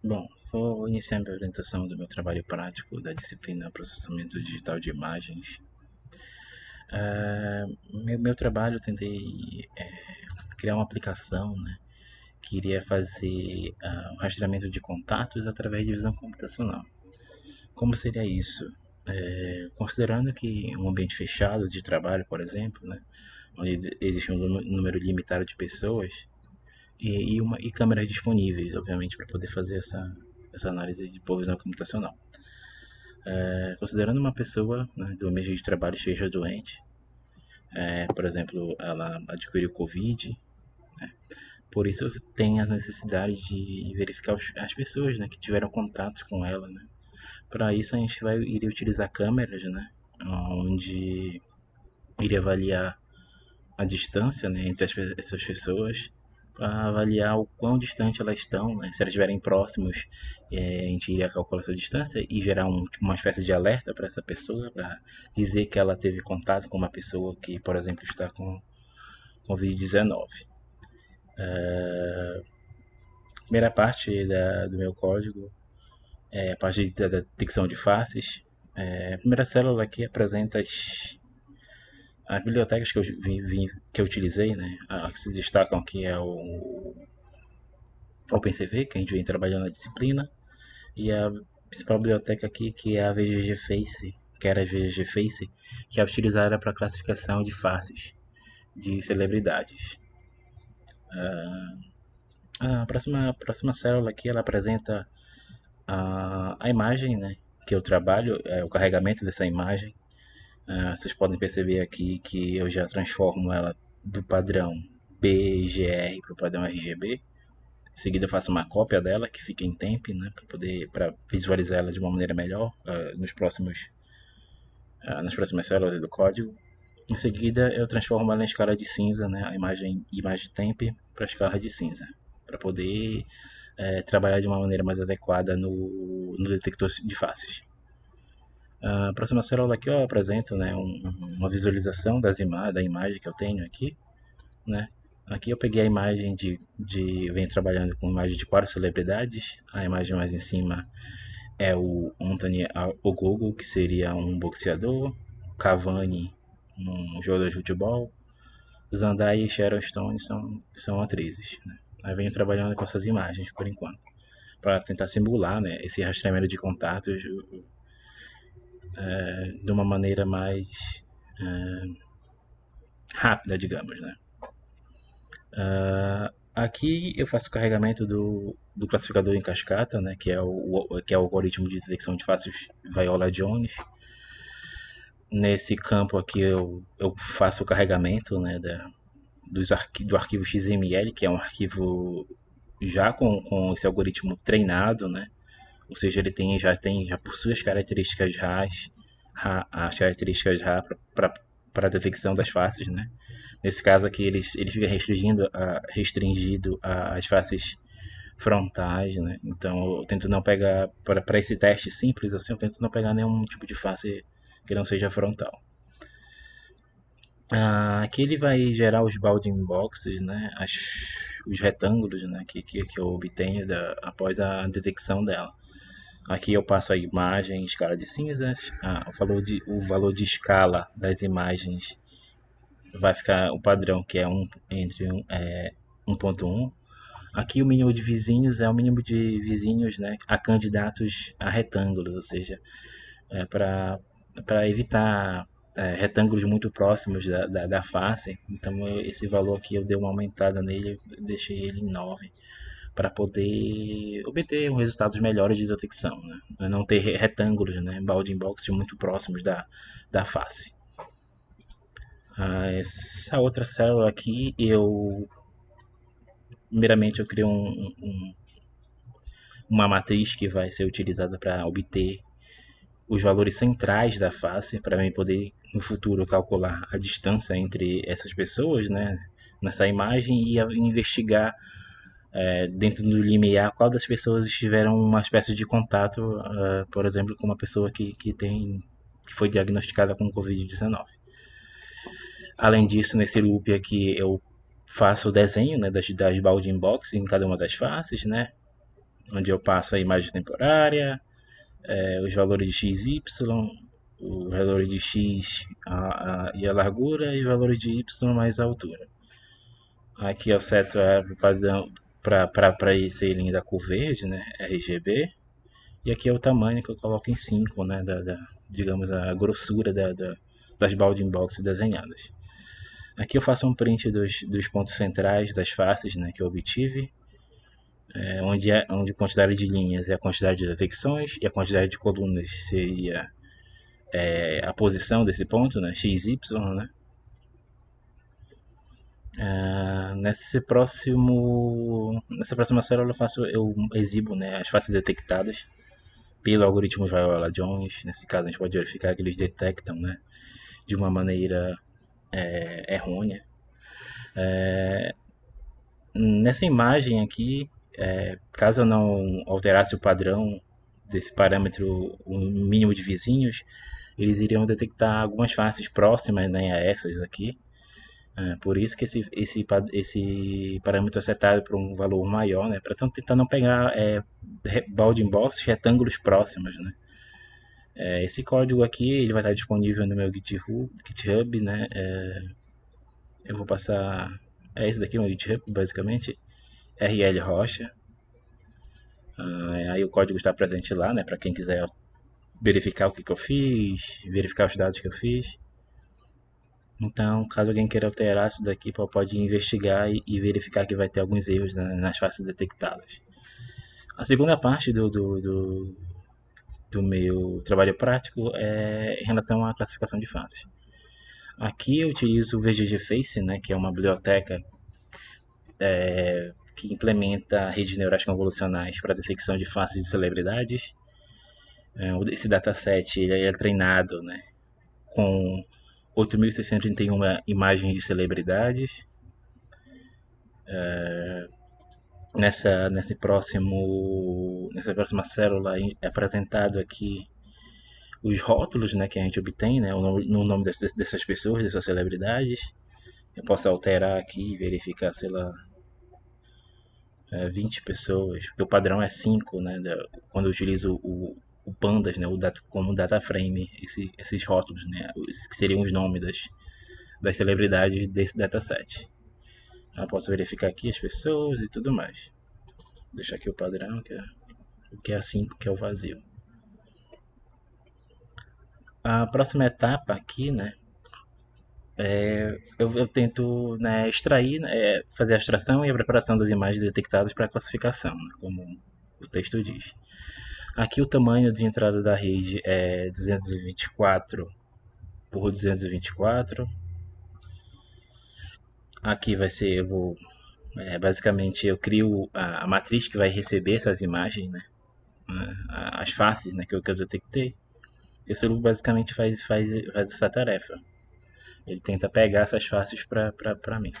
Bom, vou iniciar minha apresentação do meu trabalho prático da disciplina Processamento Digital de Imagens. Meu trabalho eu tentei criar uma aplicação, né, que iria fazer um rastreamento de contatos através de visão computacional. Como seria isso? Considerando que um ambiente fechado de trabalho, por exemplo, né, onde existe um número limitado de pessoas e câmeras disponíveis, obviamente, para poder fazer essa análise por visão computacional. Considerando uma pessoa, né, do ambiente de trabalho esteja doente, por exemplo, ela adquiriu Covid, por isso tem a necessidade de verificar as pessoas, né, que tiveram contato com ela, né. Para isso a gente iria utilizar câmeras, né, onde iria avaliar a distância, né, entre essas pessoas para avaliar o quão distante elas estão, né? Se elas estiverem próximos, a gente iria calcular essa distância e gerar uma espécie de alerta para essa pessoa, para dizer que ela teve contato com uma pessoa que, por exemplo, está com Covid-19. A primeira parte do meu código é a parte da detecção de faces. A primeira célula aqui apresenta as bibliotecas que eu utilizei, né? As que se destacam aqui é o OpenCV, que a gente vem trabalhando na disciplina, e a principal biblioteca aqui, que é a VGG Face, que era a VGG Face, que é utilizada para classificação de faces de celebridades. A próxima célula aqui ela apresenta a imagem, né, que eu trabalho, o carregamento dessa imagem. Vocês podem perceber aqui que eu já transformo ela do padrão BGR para o padrão RGB. Em seguida eu faço uma cópia dela que fica em temp, né, para visualizar ela de uma maneira melhor nas próximas células do código. Em seguida eu transformo ela em escala de cinza, né, a imagem temp para a escala de cinza, para poder trabalhar de uma maneira mais adequada no detector de faces. A próxima célula aqui eu apresento, né, uma visualização da imagem que eu tenho aqui, né. Aqui eu peguei a imagem venho trabalhando com imagem de 4 celebridades. A imagem mais em cima é o Anthony Ogogo, que seria um boxeador, Cavani, um jogador de futebol, Zendaya e Sharon Stone são atrizes, né. Aí venho trabalhando com essas imagens por enquanto, para tentar simular, né, esse rastreamento de contatos de uma maneira mais rápida, digamos, né. Aqui eu faço o carregamento do classificador em cascata, né, que é o algoritmo de detecção de faces Viola-Jones. Nesse campo aqui eu faço o carregamento, né, do arquivo XML, que é um arquivo já com esse algoritmo treinado, né, ou seja, já possui as características as características RA para a detecção das faces, né. Nesse caso aqui ele fica restringido às faces frontais, né? Então eu tento não pegar para esse teste simples assim, eu tento não pegar nenhum tipo de face que não seja frontal. Aqui ele vai gerar os bounding boxes, né? Os retângulos, né? Que eu obtenho após a detecção dela. Aqui eu passo a imagem em escala de cinzas, o valor de escala das imagens vai ficar o padrão, que é entre 1.1. Aqui o mínimo de vizinhos é o mínimo de vizinhos, né, a candidatos a retângulos, ou seja, para evitar retângulos muito próximos da face. Então esse valor aqui eu dei uma aumentada nele, deixei ele em 9 para poder obter resultados melhores de detecção, né? Não ter retângulos, né, bounding box muito próximos da face. Essa outra célula aqui, primeiramente eu crio uma matriz que vai ser utilizada para obter os valores centrais da face, para mim poder no futuro calcular a distância entre essas pessoas, né, nessa imagem e investigar dentro do limiar qual das pessoas tiveram uma espécie de contato, por exemplo, com uma pessoa que foi diagnosticada com Covid-19. Além disso, nesse loop aqui eu faço o desenho, né, das bounding box em cada uma das faces, né, onde eu passo a imagem temporária, os valores de x, y, os valores de x e a largura e os valores de y mais a altura. Aqui eu seto o padrão para esse linha da cor verde, né, RGB. E aqui é o tamanho que eu coloco em 5, né, digamos a grossura das bounding boxes desenhadas. Aqui eu faço um print dos pontos centrais das faces, né, que eu obtive, onde a quantidade de linhas é a quantidade de detecções e a quantidade de colunas seria a posição desse ponto, né, x, y, né. Nessa próxima célula eu exibo, né, as faces detectadas pelo algoritmo Viola-Jones. Nesse caso a gente pode verificar que eles detectam, né, de uma maneira errônea. Nessa imagem aqui, caso eu não alterasse o padrão desse parâmetro, o mínimo de vizinhos, eles iriam detectar algumas faces próximas, né, a essas aqui. Por isso que esse parâmetro é setado para um valor maior, né, para tentar não pegar bounding boxes, retângulos próximos, né. Esse código aqui ele vai estar disponível no meu GitHub, né. Eu vou passar, esse daqui é o GitHub, basicamente, RL Rocha. Aí o código está presente lá, né, para quem quiser verificar o que eu fiz, verificar os dados que eu fiz. Então, caso alguém queira alterar isso daqui, pode investigar e verificar que vai ter alguns erros, né, nas faces detectadas. A segunda parte do meu trabalho prático é em relação à classificação de faces. Aqui eu utilizo o VGG Face, né, que é uma biblioteca que implementa redes neurais convolucionais para detecção de faces de celebridades. Esse dataset ele é treinado, né, com 8.631 imagens de celebridades. Nessa próxima célula é apresentado aqui os rótulos, né, que a gente obtém, né, no nome dessas pessoas, dessas celebridades. Eu posso alterar aqui e verificar, sei lá, 20 pessoas, porque o padrão é 5, né, quando eu utilizo o pandas, né, como data frame, esses rótulos, né, que seriam os nomes das celebridades desse dataset. Eu posso verificar aqui as pessoas e tudo mais. Vou deixar aqui o padrão, que é 5, que é o vazio. A próxima etapa aqui, né, eu tento, né, extrair, né, fazer a extração e a preparação das imagens detectadas para a classificação, né, como o texto diz. Aqui o tamanho de entrada da rede é 224 por 224. Aqui vai ser, basicamente eu crio a matriz que vai receber essas imagens, né, as faces, né, que eu detectei. Esse grupo basicamente faz essa tarefa. Ele tenta pegar essas faces para mim.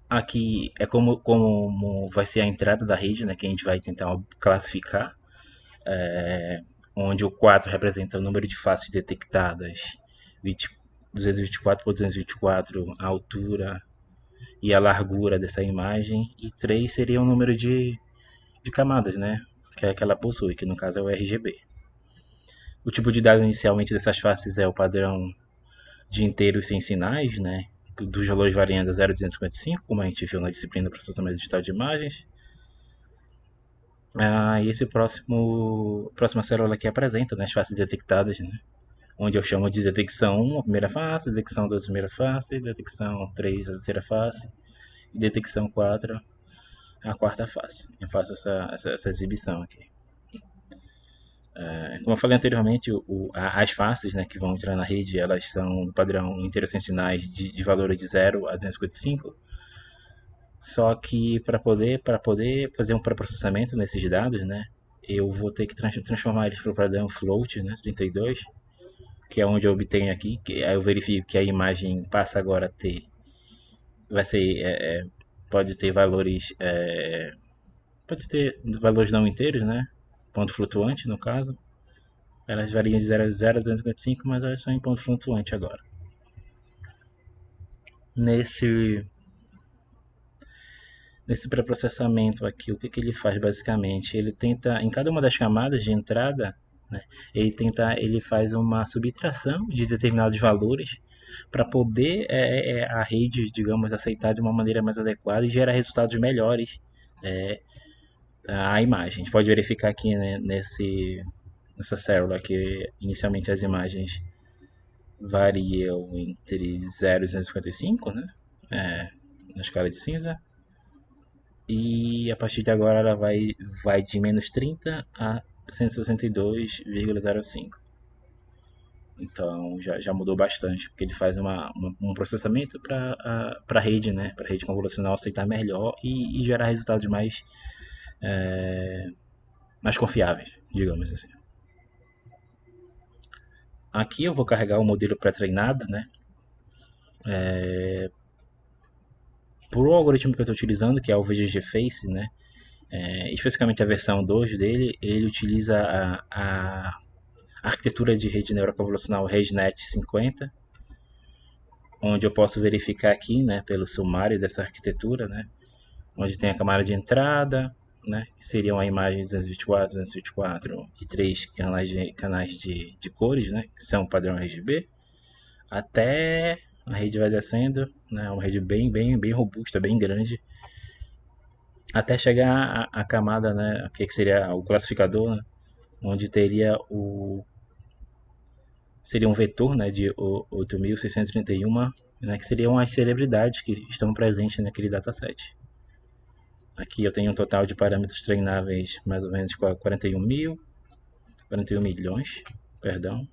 Aqui é como vai ser a entrada da rede, né, que a gente vai tentar classificar, onde o 4 representa o número de faces detectadas, 224 por 224, a altura e a largura dessa imagem, e 3 seria o número de camadas, né, que ela possui, que no caso é o RGB. O tipo de dado inicialmente dessas faces é o padrão de inteiros sem sinais, né, dos valores variando a 0,255, como a gente viu na disciplina de processamento digital de imagens. E esse próxima célula aqui apresenta, né, as faces detectadas, né, onde eu chamo de detecção 1 a primeira face, detecção 2 a primeira face, detecção 3 a terceira face e detecção 4 a quarta face. Eu faço essa exibição aqui. Como eu falei anteriormente, as faces, né, que vão entrar na rede, elas são do padrão inteiro sem sinais de valores de 0 a 255. Só que para poder fazer um pré-processamento nesses dados, né, eu vou ter que transformar eles para o padrão float, né, 32, que é onde eu obtenho aqui, que aí eu verifico que a imagem passa agora a ter, vai ser, pode ter valores, não inteiros, né, ponto flutuante no caso. Elas variam de 0 a 255, mas elas são em ponto flutuante agora. nesse pré-processamento aqui, o que ele faz basicamente? Ele tenta, em cada uma das camadas de entrada, né, ele faz uma subtração de determinados valores para poder a rede, digamos, aceitar de uma maneira mais adequada e gerar resultados melhores é, a imagem. A gente pode verificar aqui, né, nessa célula que inicialmente as imagens variam entre 0 e 255, né, na escala de cinza, e a partir de agora ela vai de menos 30 a 162,05. Então já mudou bastante, porque ele faz um processamento para a rede, né, para a rede convolucional aceitar melhor e gerar resultados mais confiáveis, digamos assim. Aqui eu vou carregar o modelo pré-treinado, né, para o algoritmo que eu estou utilizando, que é o VGG Face, né, especificamente a versão 2 dele, ele utiliza a arquitetura de rede neuroconvolucional ResNet 50, onde eu posso verificar aqui, né, pelo sumário dessa arquitetura, né, onde tem a camada de entrada, né, que seriam a imagem 224, 224 e 3 canais de cores, né, que são padrão RGB, até a rede vai descendo, né, uma rede bem robusta, bem grande, até chegar à camada, né, que seria o classificador, né, onde seria um vetor, né, de 8.631, né, que seriam as celebridades que estão presentes naquele dataset. Aqui eu tenho um total de parâmetros treináveis mais ou menos 41 milhões, perdão.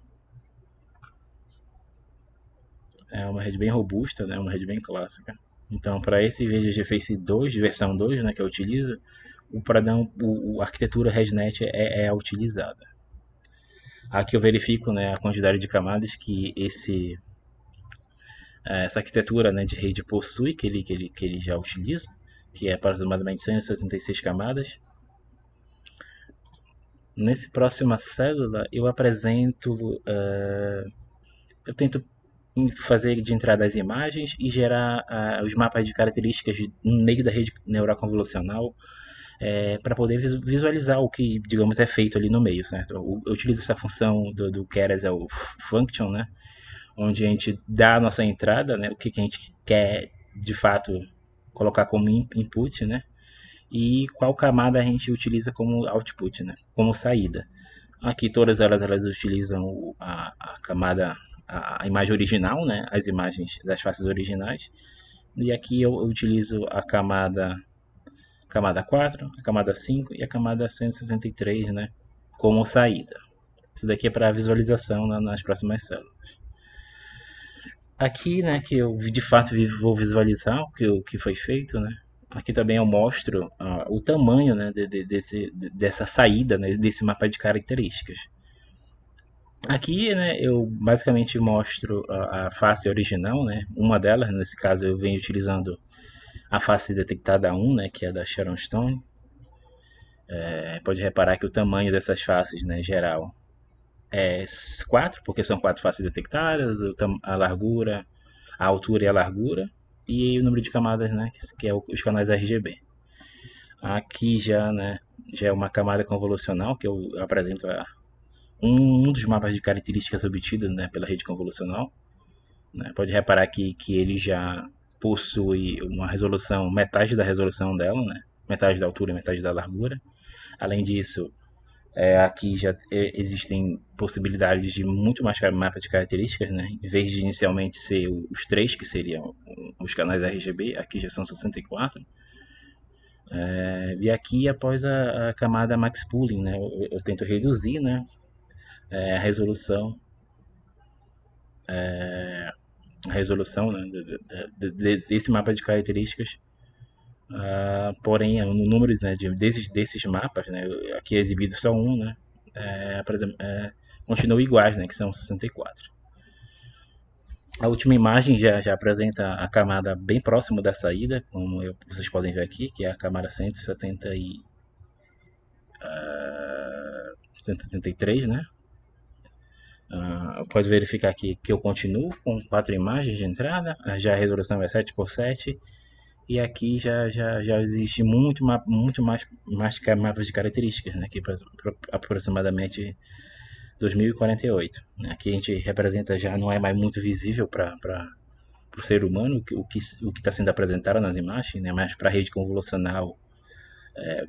É uma rede bem robusta, né, uma rede bem clássica. Então, para esse VGG Face 2, versão 2, né, que eu utilizo, a arquitetura ResNet é a utilizada. Aqui eu verifico, né, a quantidade de camadas que essa arquitetura, né, de rede possui, que ele já utiliza, que é aproximadamente 176 camadas. Nesse próxima célula eu eu tento fazer de entrada as imagens e gerar os mapas de características no meio da rede neural convolucional para poder visualizar o que, digamos, é feito ali no meio, certo? Eu utilizo essa função do Carousel Function, né? Onde a gente dá a nossa entrada, né? O que a gente quer, de fato, colocar como input, né? E qual camada a gente utiliza como output, né? Como saída. Aqui todas elas utilizam a camada, a imagem original, né? As imagens das faces originais. E aqui eu utilizo a camada 4, a camada 5 e a camada 173, né? Como saída. Isso daqui é para visualização nas próximas células. Aqui, né, que eu de fato vou visualizar o que foi feito, né? Aqui também eu mostro o tamanho, né, dessa saída, né, desse mapa de características. Aqui, né, eu basicamente mostro a face original, né? Uma delas, nesse caso, eu venho utilizando a face detectada 1, né, que é da Sharon Stone. Pode reparar que o tamanho dessas faces, né, geral, é 4, porque são 4 faces detectadas, a largura, a altura e a largura, e o número de camadas, né, que é os canais RGB. Aqui já, né, já é uma camada convolucional, que eu apresento um dos mapas de características obtidos, né, pela rede convolucional. Né. Pode reparar que ele já possui uma resolução, metade da resolução dela, né, metade da altura e metade da largura. Além disso, aqui já existem possibilidades de muito mais mapa de características, né? Em vez de inicialmente ser os 3, que seriam os canais RGB, aqui já são 64. E aqui, após a camada Max Pooling, né? Eu tento reduzir, né, a resolução, né, desse mapa de características. Porém, o número, né, desses mapas, né, aqui é exibido só um, né, continuam iguais, né, que são 64. A última imagem já apresenta a camada bem próximo da saída, como vocês podem ver aqui, que é a camada 173, né? Pode verificar aqui que eu continuo com 4 imagens de entrada, já a resolução é 7x7, e aqui já existe muito mais mapas de características, né, aqui para aproximadamente 2048. Aqui a gente representa, já não é mais muito visível para o ser humano o que está sendo apresentado nas imagens, né, mas para a rede convolucional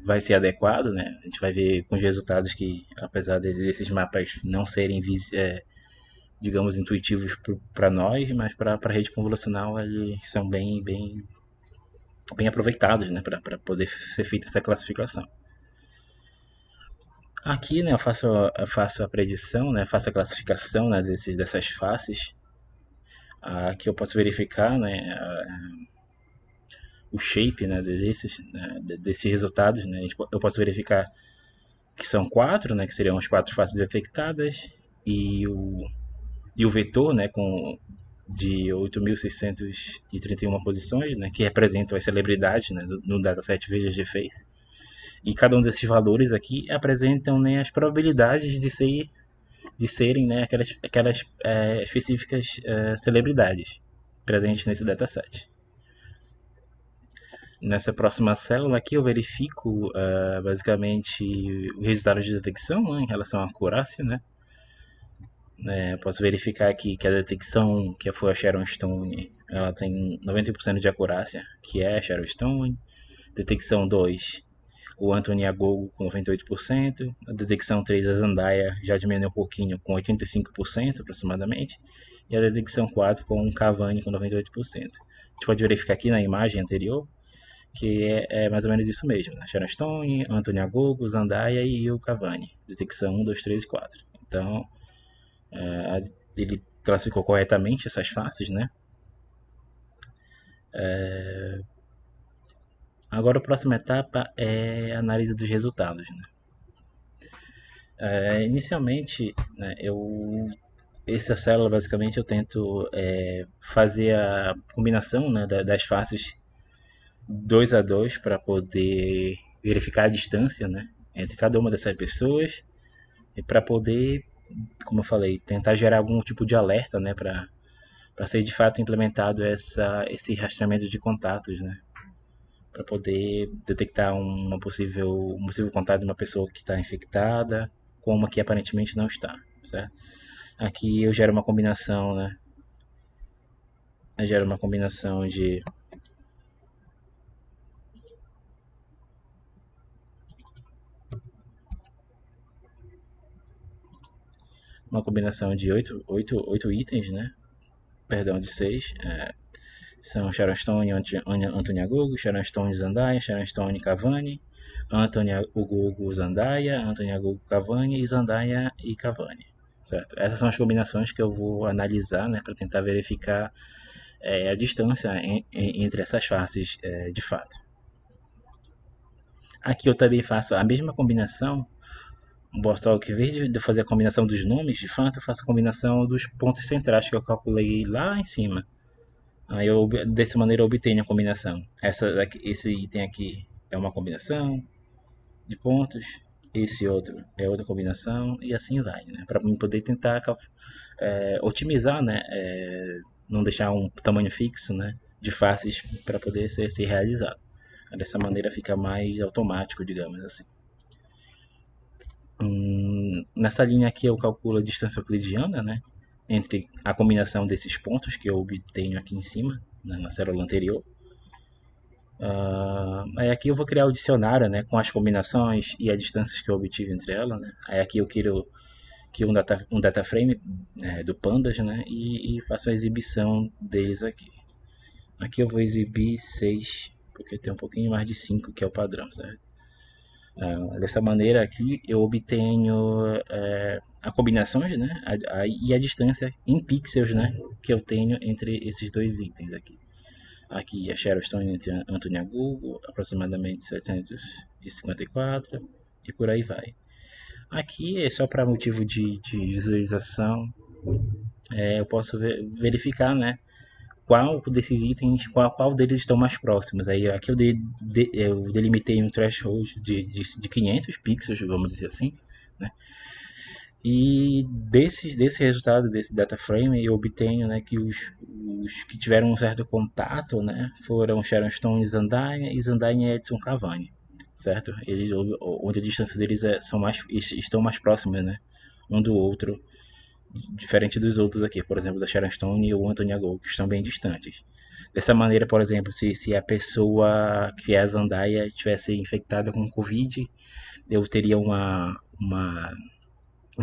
vai ser adequado, né? A gente vai ver com os resultados que, apesar desses mapas não serem digamos, intuitivos para nós, mas para a rede convolucional eles são bem aproveitados, né, para poder ser feita essa classificação. Aqui, né, eu faço a predição, né, faço a classificação, né, dessas faces. Aqui eu posso verificar, né, o shape, né, desses resultados, né. Eu posso verificar que são 4, né, que seriam as 4 faces detectadas, e o vetor, né, de 8.631 posições, né, que representam as celebridades, né, no dataset VGG Face. E cada um desses valores aqui apresentam, né, as probabilidades de serem, né, aquelas específicas celebridades presentes nesse dataset. Nessa próxima célula aqui eu verifico basicamente o resultado de detecção, né, em relação à acurácia, né. Posso verificar aqui que a detecção que foi a Sharon Stone, ela tem 91% de acurácia, que é a Sharon Stone. Detecção 2, o Anthony Agogo com 98%. A detecção 3, a Zendaya já diminuiu um pouquinho, com 85% aproximadamente. E a detecção 4 com o Cavani com 98%. A gente pode verificar aqui na imagem anterior que é mais ou menos isso mesmo, né? Sharon Stone, Anthony Agogo, Zendaya e o Cavani. Detecção 1, 2, 3 e 4. Então, ele classificou corretamente essas faces, né? Agora a próxima etapa é a análise dos resultados, né? Inicialmente, né, essa célula basicamente eu tento fazer a combinação, né, das faces 2 a 2 para poder verificar a distância, né, entre cada uma dessas pessoas e para poder, como eu falei, tentar gerar algum tipo de alerta, né, para ser de fato implementado esse rastreamento de contatos, né, para poder detectar um possível contato de uma pessoa que está infectada com uma que aparentemente não está, certo? Aqui eu gero uma combinação, né? Eu gero uma combinação de oito itens, né? Perdão, de 6. São Sharon Stone, Anthony Agogo, Sharon Stone, Zendaya, Sharon Stone, Cavani, Anthony Agogo, Zendaya, Anthony Agogo, Cavani e Zendaya e Cavani. Certo? Essas são as combinações que eu vou analisar, né, para tentar verificar a distância entre essas faces de fato. Aqui eu também faço a mesma combinação, mostrar que em vez de fazer a combinação dos nomes, de fato eu faço a combinação dos pontos centrais que eu calculei lá em cima. Aí eu, dessa maneira eu obtenho a combinação. Esse item aqui é uma combinação de pontos, esse outro é outra combinação e assim vai, né? Para poder tentar otimizar, né? Não deixar um tamanho fixo, né, de faces para poder ser realizado. Dessa maneira fica mais automático, digamos assim. Nessa linha aqui eu calculo a distância euclidiana, né, entre a combinação desses pontos que eu obtenho aqui em cima, né, na célula anterior. Aí aqui eu vou criar o dicionário, né, com as combinações e as distâncias que eu obtive entre elas, né. Aí aqui eu quero um data frame do Pandas, né, e faço a exibição deles aqui. Aqui eu vou exibir 6, porque tem um pouquinho mais de 5 que é o padrão, certo? Dessa maneira aqui eu obtenho a combinações, né, e a distância em pixels, né, que eu tenho entre esses dois itens aqui. Aqui a Sharon Stone entre Anthony Agogo, aproximadamente 754 e por aí vai. Aqui é só para motivo de visualização, eu posso verificar, né, qual desses itens, qual deles estão mais próximos. Aí aqui eu delimitei um threshold de 500 pixels, vamos dizer assim, né? E desse resultado, desse data frame, eu obtenho, né, que os que tiveram um certo contato, né, foram Sharon Stone e Zandaia e Edson Cavani, certo? Eles, onde a distância deles estão mais próximas, né, um do outro, diferente dos outros aqui, por exemplo, da Sharon Stone e o Anthony Agol, que estão bem distantes. Dessa maneira, por exemplo, se a pessoa que é a Zandaia tivesse infectada com Covid, eu teria uma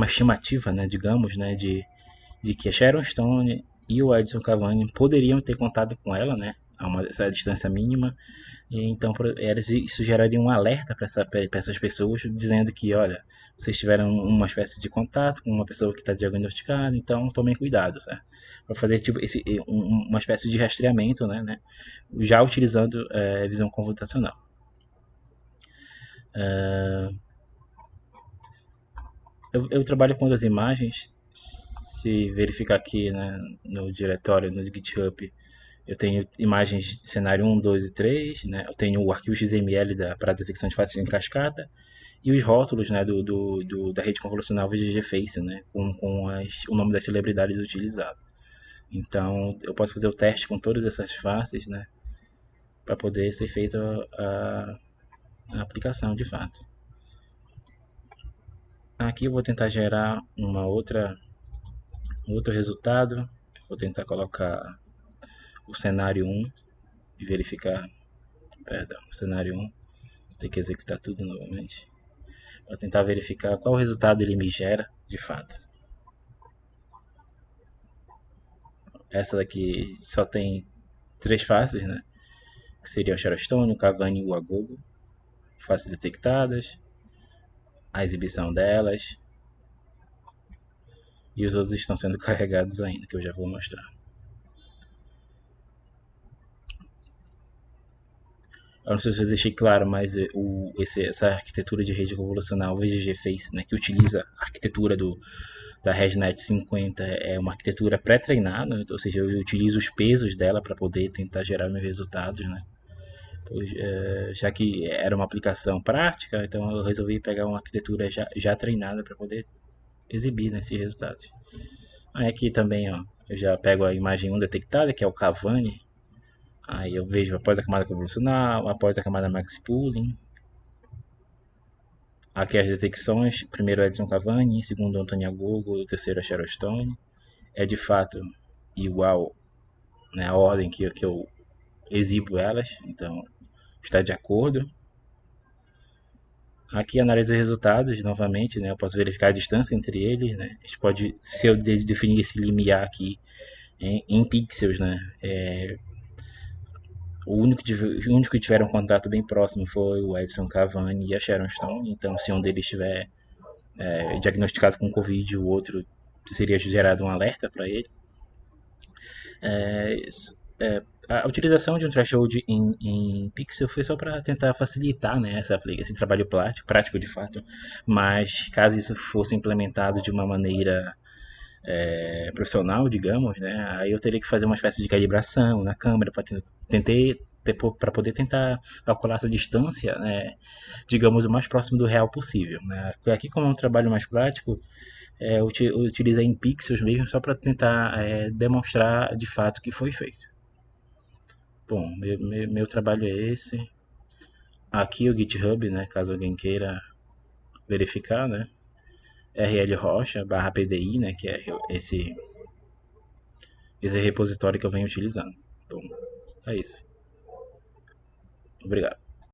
estimativa, né, digamos, né, de que a Sharon Stone e o Edson Cavani poderiam ter contato com ela, né, essa distância mínima, e então isso geraria um alerta para essas pessoas, dizendo que, olha, vocês tiveram uma espécie de contato com uma pessoa que está diagnosticada, então tomem cuidado, certo? Para fazer tipo uma espécie de rastreamento, né, já utilizando visão computacional. Eu trabalho com as imagens. Se verificar aqui, né, no diretório, no GitHub, eu tenho imagens de cenário 1, 2 e 3, né? Eu tenho o arquivo XML para detecção de faces em cascata e os rótulos, né, da rede convolucional VGG Face, né, com o nome das celebridades utilizado. Então, eu posso fazer o teste com todas essas faces, né, para poder ser feita a aplicação de fato. Aqui eu vou tentar gerar um outro resultado. Vou tentar colocar o cenário 1 e verificar, perdão, o cenário 1, tem que executar tudo novamente, para tentar verificar qual resultado ele me gera de fato. Essa daqui só tem 3 faces, né? Que seria o Sharon Stone, o Cavani e o Agogo. Faces detectadas, a exibição delas, e os outros estão sendo carregados ainda, que eu já vou mostrar. Eu não sei se eu deixei claro, mas essa arquitetura de rede convolucional VGG Face, né, que utiliza a arquitetura da ResNet 50, é uma arquitetura pré-treinada, ou seja, eu utilizo os pesos dela para poder tentar gerar meus resultados, né? Já que era uma aplicação prática, então eu resolvi pegar uma arquitetura já treinada para poder exibir nesses resultados. Aí aqui também, ó, eu já pego a imagem 1 detectada, que é o Cavani. Aí eu vejo após a camada convolucional, após a camada max pooling. Aqui as detecções, primeiro Edson Cavani, segundo Anthony Agogo, o terceiro a Sharon Stone. É de fato igual, né, a ordem que eu exibo elas, então está de acordo. Aqui analiso os resultados novamente, né? Eu posso verificar a distância entre eles, né? A gente pode, se eu definir esse limiar aqui em pixels, né? O único que tiveram um contato bem próximo foi o Edson Cavani e a Sharon Stone. Então, se um deles estiver diagnosticado com Covid, o outro seria gerado um alerta para ele. A utilização de um threshold em pixel foi só para tentar facilitar, né, esse trabalho prático de fato, mas caso isso fosse implementado de uma maneira profissional, digamos, né, aí eu teria que fazer uma espécie de calibração na câmera para poder tentar calcular essa distância, né, digamos, o mais próximo do real possível. Né. Aqui, como é um trabalho mais prático, eu utilizei em pixels mesmo só para tentar demonstrar de fato o que foi feito. Bom, meu trabalho é esse. Aqui o GitHub, né, caso alguém queira verificar, né, rlrocha/pdi, né, que é esse repositório que eu venho utilizando. Bom, é isso. Obrigado.